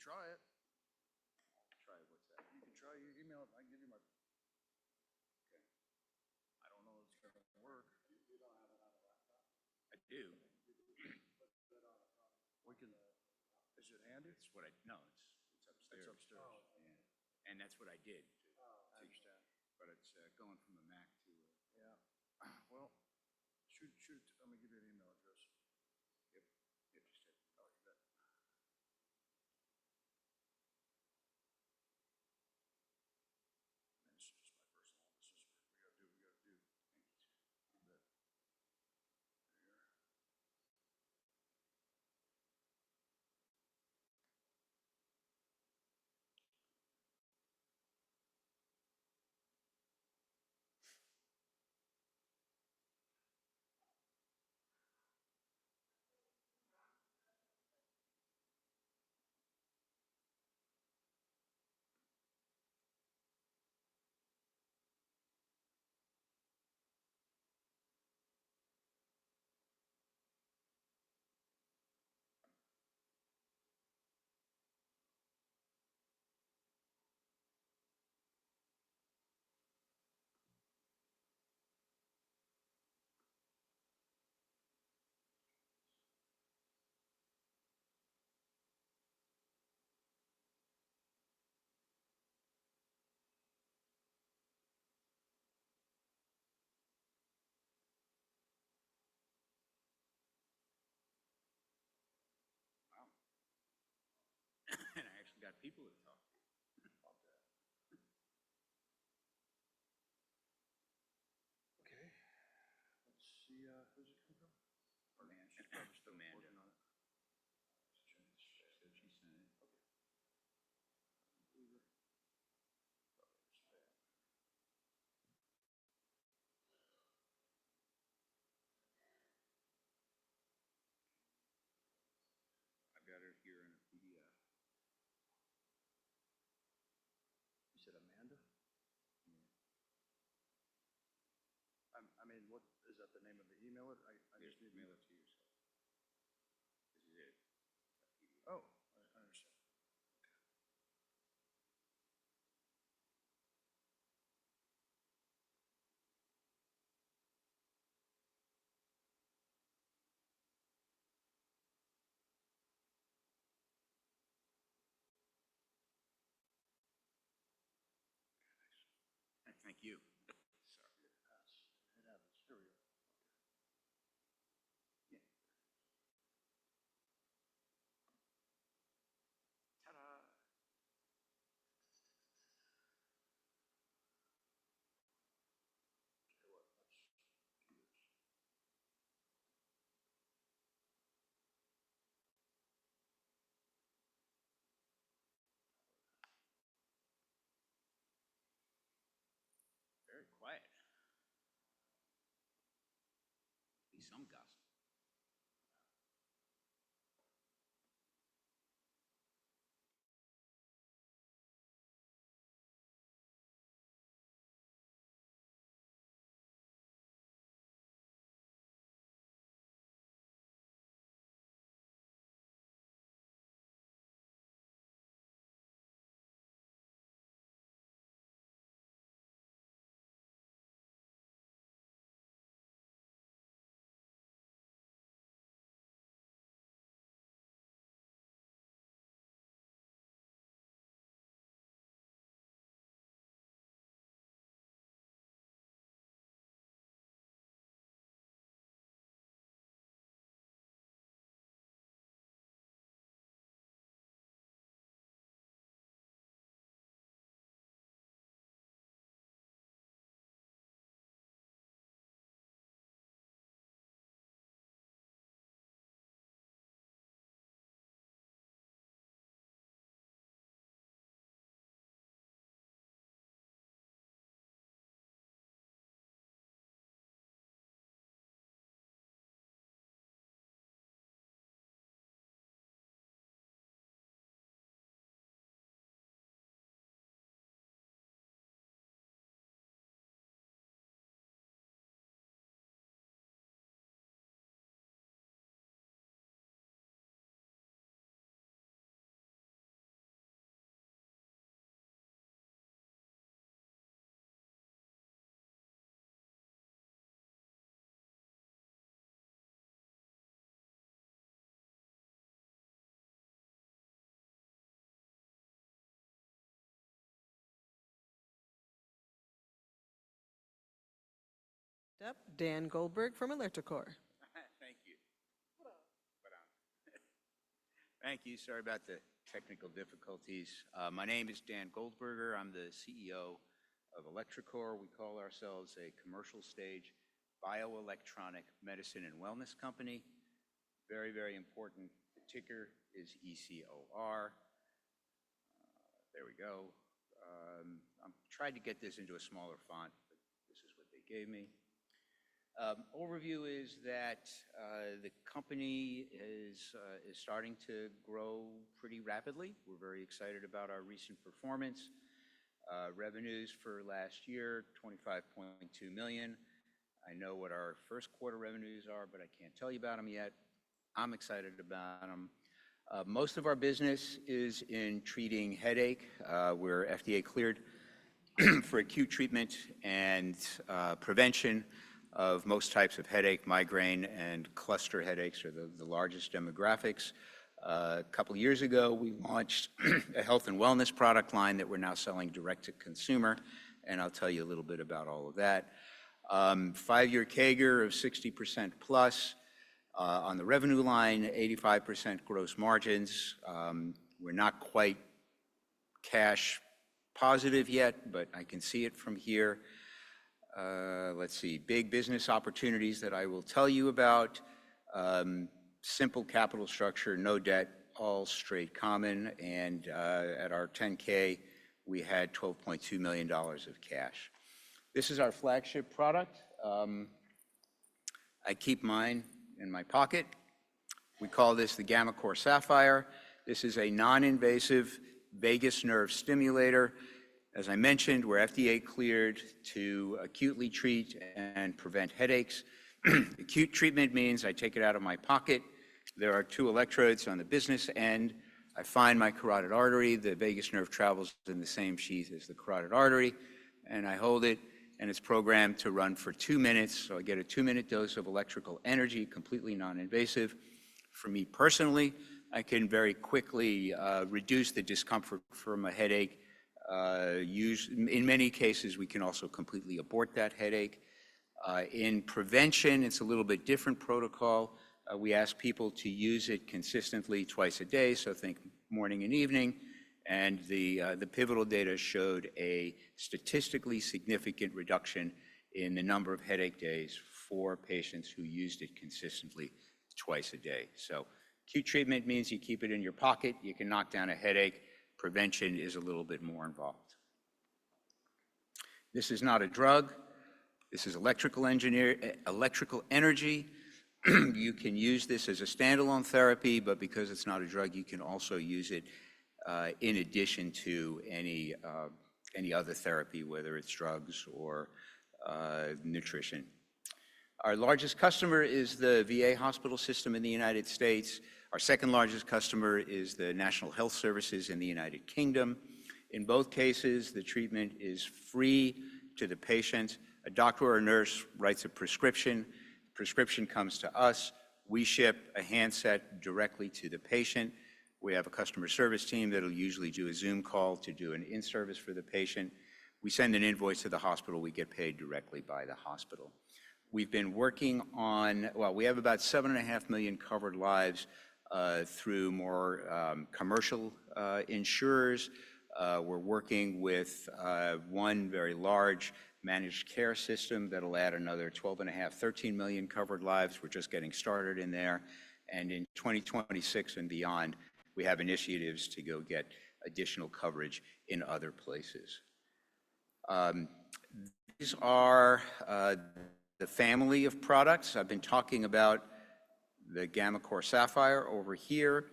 try it. Try what's that? You can try your email it. I can give you my, Okay. I don't know if it's gonna work. You don't have it on the laptop? I do. Put it on a phone. We can, is it handy? It's what I, no, it's upstairs. It's upstairs. Yeah. And that's what I did. I understand. But it's going from a Mac to a, Yeah. Well, shoot, let me give you an email address. yep, interested. Oh, you bet. And this is just my personal, this is what we gotta do, Thank you, sir. You bet. There. Wow. And I actually got people to talk to. About that. Okay, let's see, who's it come from? Amanda. She's probably still Amanda. working on it. She said she sent it. Okay. Leave it. Probably spam. I've got it here in a PDF. You said Amanda? Yeah. I mean, what, is that the name of the email? I just need to Mail it to yourself. This is it. That PDF. Oh, I understand. Thank you. Sorry. It happens. Here we go. Yeah. Ta-da. Okay, what, let's do this. Very quiet. Be some gossip. Up, Dan Goldberg from electroCore. Thank you. Thank you. Sorry about the technical difficulties. My name is Dan Goldberger. I'm the CEO of electroCore. We call ourselves a commercial stage bioelectronic medicine and wellness company. Very, very important. The ticker is ECOR. There we go. I'm trying to get this into a smaller font, but this is what they gave me. Overview is that the company is starting to grow pretty rapidly. We're very excited about our recent performance. Revenues for last year, $25.2 million. I know what our first quarter revenues are, but I can't tell you about them yet. I'm excited about them. Most of our business is in treating headache. We're FDA cleared for acute treatment and prevention of most types of headache. Migraine and cluster headaches are the largest demographics. A couple years ago, we launched a health and wellness product line that we're now selling direct to consumer, and I'll tell you a little bit about all of that. 5-year CAGR of 60% plus. On the revenue line, 85% gross margins. We're not quite cash positive yet, but I can see it from here. Let's see, big business opportunities that I will tell you about. Simple capital structure, no debt, all straight common, and at our 10K, we had $12.2 million of cash. This is our flagship product. I keep mine in my pocket. We call this the GammaCore Sapphire. This is a non-invasive vagus nerve stimulator. As I mentioned, we're FDA cleared to acutely treat and prevent headaches. Acute treatment means I take it out of my pocket. There are 2 electrodes on the business end. I find my carotid artery. The vagus nerve travels in the same sheath as the carotid artery, and I hold it, and it's programmed to run for 2 minutes. So I get a 2-minute dose of electrical energy, completely non-invasive. For me personally, I can very quickly reduce the discomfort from a headache. In many cases, we can also completely abort that headache. In prevention, it's a little bit different protocol. We ask people to use it consistently twice a day, so think morning and evening. And the pivotal data showed a statistically significant reduction in the number of headache days for patients who used it consistently twice a day. So acute treatment means you keep it in your pocket, you can knock down a headache. Prevention is a little bit more involved. This is not a drug. This is electrical energy. You can use this as a standalone therapy, but because it's not a drug, you can also use it in addition to any other therapy, whether it's drugs or nutrition. Our largest customer is the VA hospital system in the United States. Our second largest customer is the National Health Services in the United Kingdom. In both cases, the treatment is free to the patient. A doctor or a nurse writes a prescription. The prescription comes to us. We ship a handset directly to the patient. We have a customer service team that'll usually do a Zoom call to do an in-service for the patient. We send an invoice to the hospital. We get paid directly by the hospital. We've been working on, well, we have about 7.5 million covered lives through more commercial insurers. We're working with one very large managed care system that'll add another 12.5, 13 million covered lives. We're just getting started in there. And in 2026 and beyond, we have initiatives to go get additional coverage in other places. These are the family of products. I've been talking about the GammaCore Sapphire over here.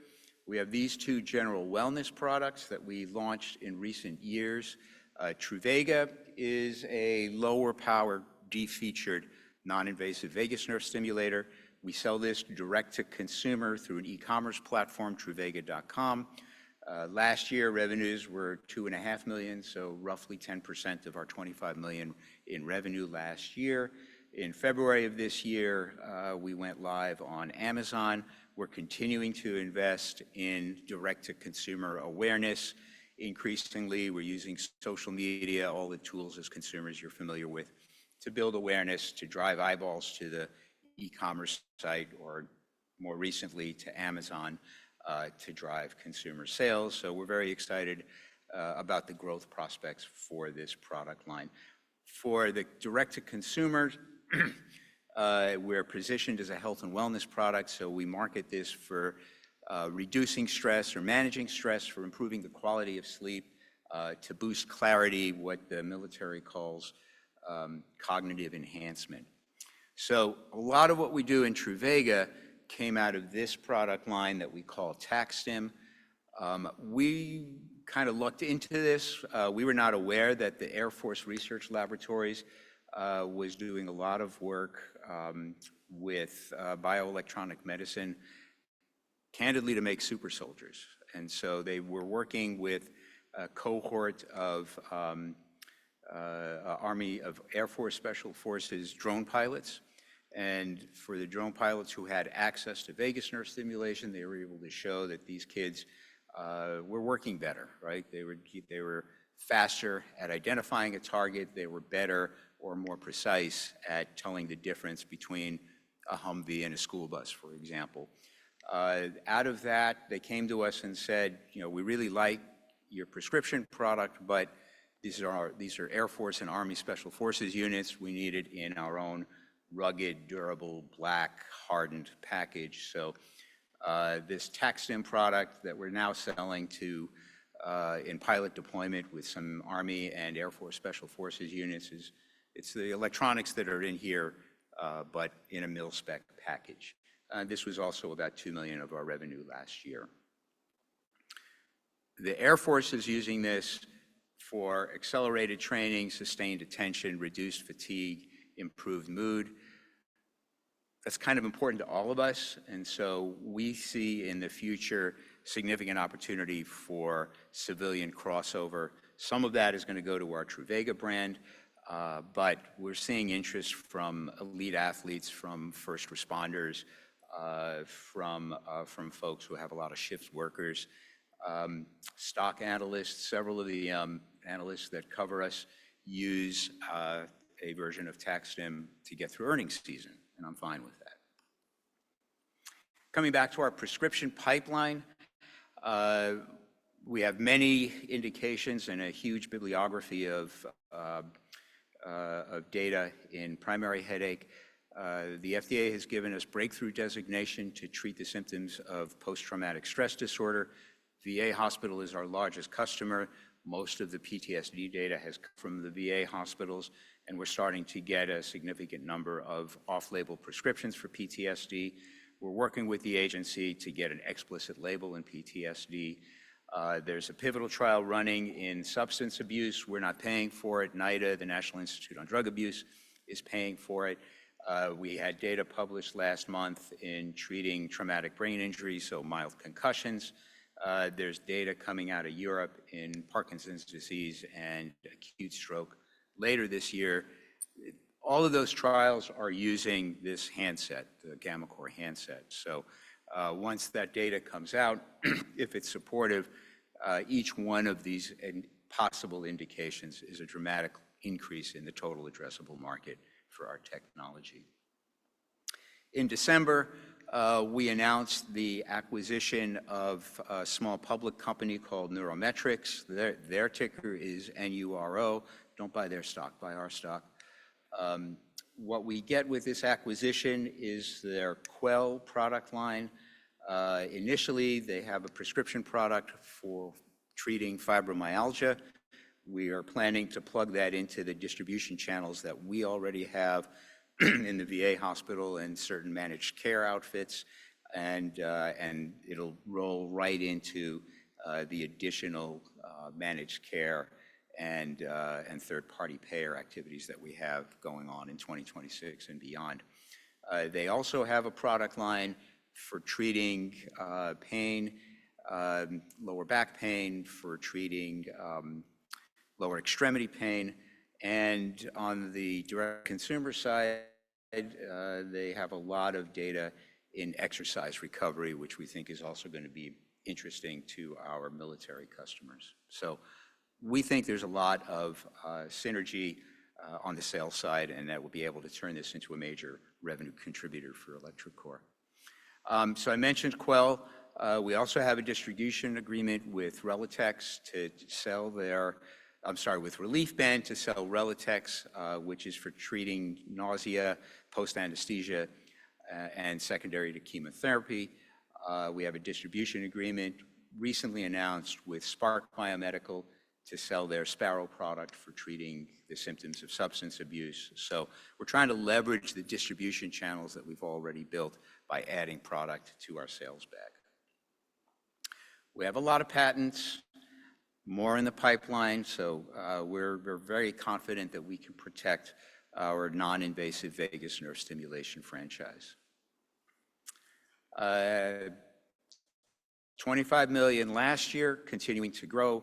We have these 2 general wellness products that we launched in recent years. Truvaga is a lower power, de-featured, non-invasive vagus nerve stimulator. We sell this direct to consumer through an e-commerce platform, truvaga.com. Last year, revenues were $2.5 million, so roughly 10% of our $25 million in revenue last year. In February of this year, we went live on Amazon. We're continuing to invest in direct-to-consumer awareness. Increasingly, we're using social media, all the tools as consumers you're familiar with, to build awareness, to drive eyeballs to the e-commerce site, or more recently to Amazon, to drive consumer sales. So we're very excited about the growth prospects for this product line. For the direct-to-consumer, we're positioned as a health and wellness product, so we market this for reducing stress or managing stress, for improving the quality of sleep, to boost clarity, what the military calls cognitive enhancement. So a lot of what we do in Truvaga came out of this product line that we call TacStim. We kind of looked into this. We were not aware that the Air Force Research Laboratories was doing a lot of work with bioelectronic medicine, candidly, to make super soldiers. And so they were working with a cohort of Army of Air Force Special Forces drone pilots. And for the drone pilots who had access to vagus nerve stimulation, they were able to show that these kids were working better, right? They were faster at identifying a target. They were better or more precise at telling the difference between a Humvee and a school bus, for example. Out of that, they came to us and said, we really like your prescription product, but these are Air Force and Army Special Forces units. We need it in our own rugged, durable, black, hardened package. So this TacStim product that we're now selling to in pilot deployment with some Army and Air Force Special Forces units it's the electronics that are in here, but in a mil-spec package. This was also about $2 million of our revenue last year. The Air Force is using this for accelerated training, sustained attention, reduced fatigue, improved mood. That's kind of important to all of us, and so we see in the future significant opportunity for civilian crossover. Some of that is going to go to our Truvaga brand, but we're seeing interest from elite athletes, from first responders, from folks who have a lot of shift workers, stock analysts. Several of the analysts that cover us use a version of TacStim to get through earnings season, and I'm fine with that. Coming back to our prescription pipeline, we have many indications and a huge bibliography of data in primary headache. The FDA has given us breakthrough designation to treat the symptoms of post-traumatic stress disorder. VA hospital is our largest customer. Most of the PTSD data has come from the VA hospitals, and we're starting to get a significant number of off-label prescriptions for PTSD. We're working with the agency to get an explicit label in PTSD. There's a pivotal trial running in substance abuse. We're not paying for it. NIDA, the National Institute on Drug Abuse, is paying for it. We had data published last month in treating traumatic brain injury, so mild concussions. There's data coming out of Europe in Parkinson's disease and acute stroke later this year. All of those trials are using this handset, the GammaCore handset. So once that data comes out, if it's supportive, each one of these possible indications is a dramatic increase in the total addressable market for our technology. In December, we announced the acquisition of a small public company called Neurometrics. Their ticker is NURO. Don't buy their stock, buy our stock. What we get with this acquisition is their Quell product line. Initially, they have a prescription product for treating fibromyalgia. We are planning to plug that into the distribution channels that we already have in the VA hospital and certain managed care outfits, and it'll roll right into the additional managed care and third-party payer activities that we have going on in 2026 and beyond. They also have a product line for treating pain, lower back pain, for treating lower extremity pain. And on the direct consumer side, they have a lot of data in exercise recovery, which we think is also going to be interesting to our military customers. So we think there's a lot of synergy on the sales side, and that will be able to turn this into a major revenue contributor for electroCore. So I mentioned Quell. We also have a distribution agreement with Relitex to sell their, with Relief Band to sell Relitex, which is for treating nausea, post-anesthesia, and secondary to chemotherapy. We have a distribution agreement recently announced with Spark Biomedical to sell their Sparrow product for treating the symptoms of substance abuse. So we're trying to leverage the distribution channels that we've already built by adding product to our sales bag. We have a lot of patents, more in the pipeline, so we're very confident that we can protect our non-invasive vagus nerve stimulation franchise. 25 million last year, continuing to grow,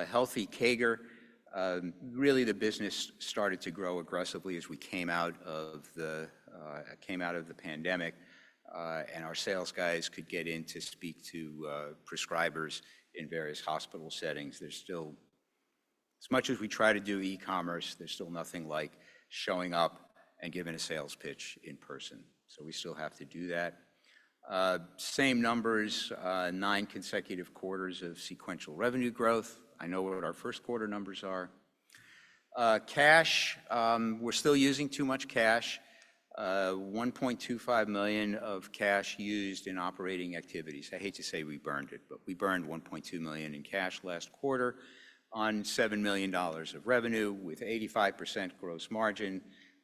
healthy CAGR. Really, the business started to grow aggressively as we came out of the pandemic, and our sales guys could get in to speak to prescribers in various hospital settings. There's still, as much as we try to do e-commerce, there's still nothing like showing up and giving a sales pitch in person. So we still have to do that. Same numbers, 9 consecutive quarters of sequential revenue growth. I know what our first quarter numbers are. Cash, we're still using too much cash. 1.25 million of cash used in operating activities. I hate to say we burned it, but we burned 1.2 million in cash last quarter on $7 million of revenue with 85% gross margin.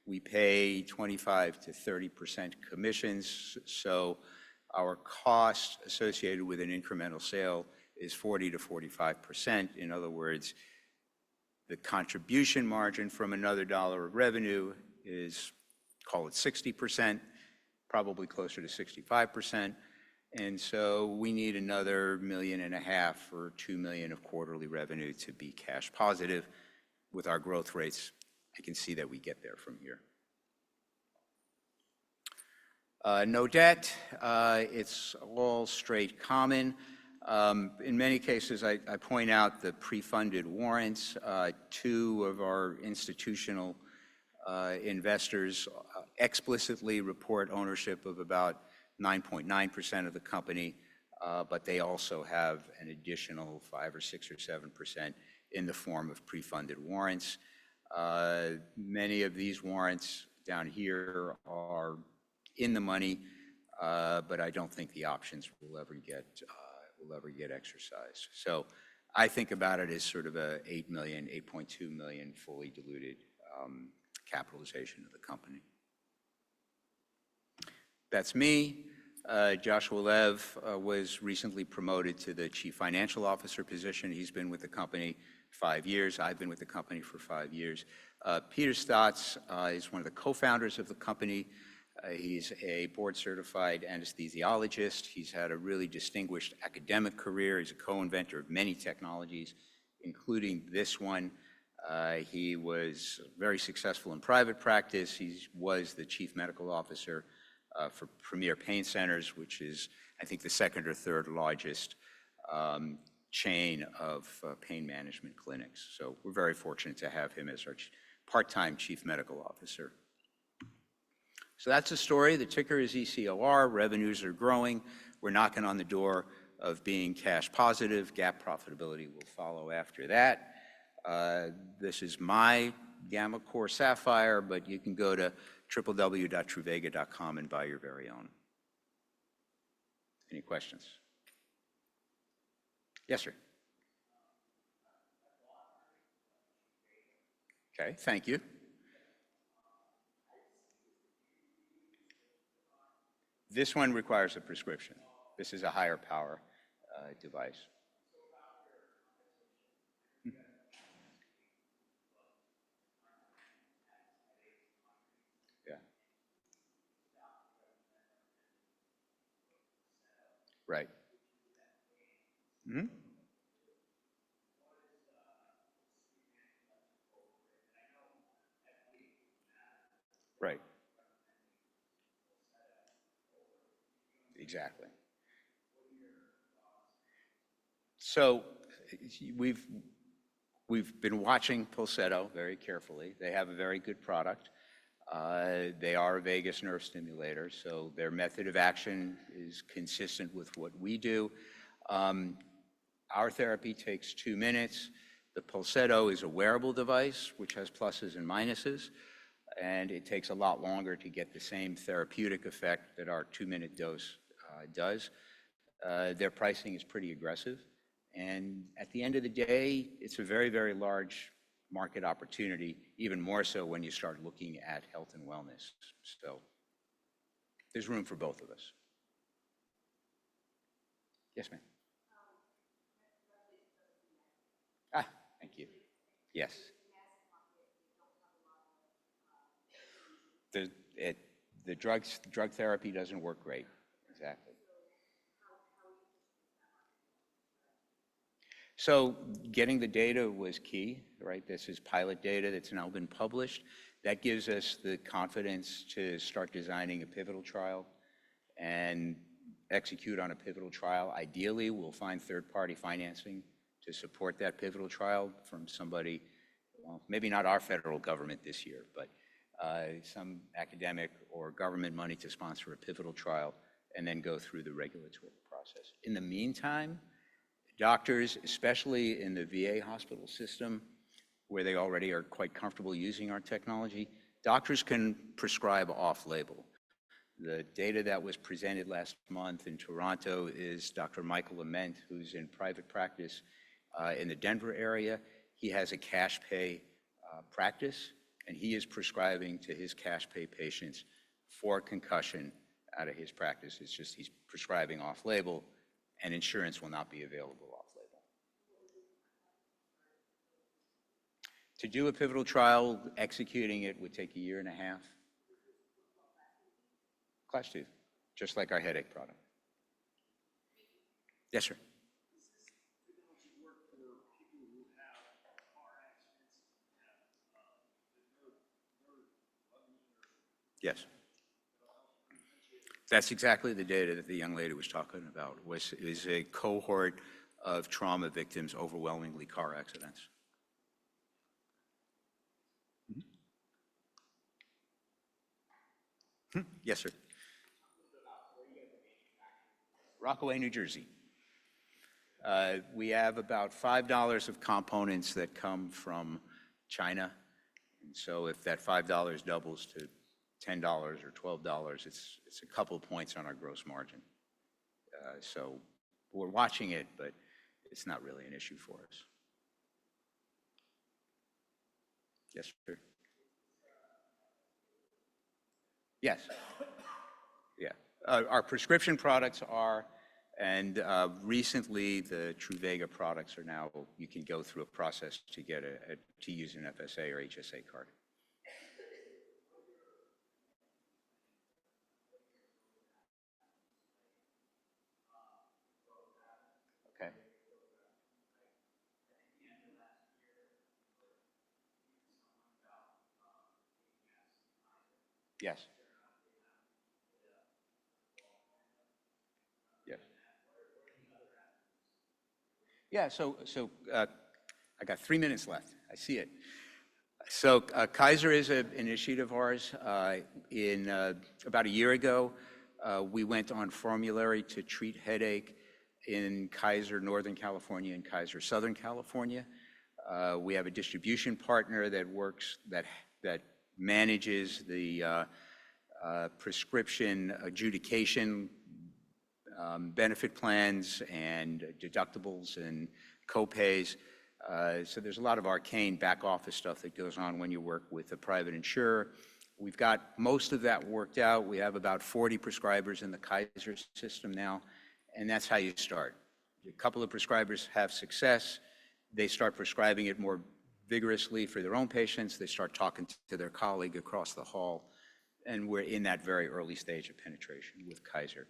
We pay 25 to 30% commissions, so our cost associated with an incremental sale is 40 to 45%. In other words, the contribution margin from another dollar of revenue is, call it 60%, probably closer to 65%. And so we need another 1.5 million or 2 million of quarterly revenue to be cash positive. With our growth rates, I can see that we get there from here. No debt, it's all straight common. In many cases, I point out the pre-funded warrants. 2 of our institutional investors explicitly report ownership of about 9.9% of the company, but they also have an additional 5 or 6 or 7% in the form of pre-funded warrants. Many of these warrants down here are in the money, but I don't think the options will ever get exercised. So I think about it as sort of a 8 million, 8.2 million fully diluted capitalization of the company. That's me. Joshua Lev was recently promoted to the Chief Financial Officer position. He's been with the company 5 years. I've been with the company for 5 years. Peter Stotz is one of the co-founders of the company. He's a board-certified anesthesiologist. He's had a really distinguished academic career. He's a co-inventor of many technologies, including this one. He was very successful in private practice. He was the chief medical officer for Premier Pain Centers, which is, I think, the second or third largest chain of pain management clinics. So we're very fortunate to have him as our part-time chief medical officer. So that's the story. The ticker is ECOR. Revenues are growing. We're knocking on the door of being cash positive. GAAP profitability will follow after that. This is my gammaCore Sapphire, but you can go to www.truVega.com and buy your very own. Any questions? Yes, sir. Okay, thank you. This one requires a prescription. This is a higher power device. Yeah. Right. Mm-hmm. Right. Exactly. We've been watching Pulsetto very carefully. They have a very good product. They are a vagus nerve stimulator, so their method of action is consistent with what we do. Our therapy takes 2 minutes. The Pulsetto is a wearable device, which has pluses and minuses, and it takes a lot longer to get the same therapeutic effect that our 2-minute dose does. Their pricing is pretty aggressive, and at the end of the day, it's a very, very large market opportunity, even more so when you start looking at health and wellness. So there's room for both of us. Yes, ma'am. Thank you. Yes. The drug therapy doesn't work great. Exactly. So getting the data was key, right? This is pilot data that's now been published. That gives us the confidence to start designing a pivotal trial and execute on a pivotal trial. Ideally, we'll find third-party financing to support that pivotal trial from somebody, well, maybe not our federal government this year, but some academic or government money to sponsor a pivotal trial and then go through the regulatory process. In the meantime, doctors, especially in the VA hospital system, where they already are quite comfortable using our technology, doctors can prescribe off-label. The data that was presented last month in Toronto is Dr. Michael Ament, who's in private practice in the Denver area. He has a cash pay practice, and he is prescribing to his cash pay patients for concussion out of his practice. It's just he's prescribing off-label, and insurance will not be available off-label. To do a pivotal trial, executing it would take 1.5 years. Class 2, just like our headache product. Yes, sir. Yes. That's exactly the data that the young lady was talking about, is a cohort of trauma victims, overwhelmingly car accidents. Yes, sir. Rockaway, New Jersey. We have about $5 of components that come from China. And so if that $5 doubles to $10 or $12, it's a couple points on our gross margin. So we're watching it, but it's not really an issue for us. Yes, sir. Yes. Yeah. Our prescription products are, and recently the Truvaga products are now, you can go through a process to get to use an FSA or HSA card. Okay. Yes. Yes. Yeah, so I got 3 minutes left. I see it. So Kaiser is an initiative of ours. About a year ago, we went on formulary to treat headache in Kaiser Northern California and Kaiser Southern California. We have a distribution partner that manages the prescription adjudication, benefit plans and deductibles and co-pays. So there's a lot of arcane back office stuff that goes on when you work with a private insurer. We've got most of that worked out. We have about 40 prescribers in the Kaiser system now, and that's how you start. A couple of prescribers have success. They start prescribing it more vigorously for their own patients. They start talking to their colleague across the hall, and we're in that very early stage of penetration with Kaiser.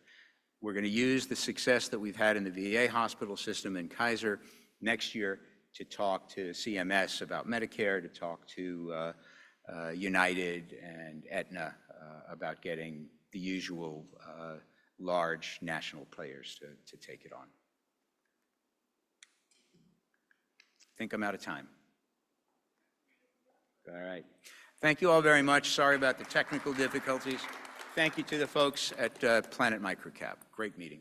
We're going to use the success that we've had in the VA hospital system and Kaiser next year to talk to CMS about Medicare, to talk to United and Aetna about getting the usual large national players to take it on. I think I'm out of time. All right. Thank you all very much. Sorry about the technical difficulties. Thank you to the folks at Planet MicroCap. Great meeting.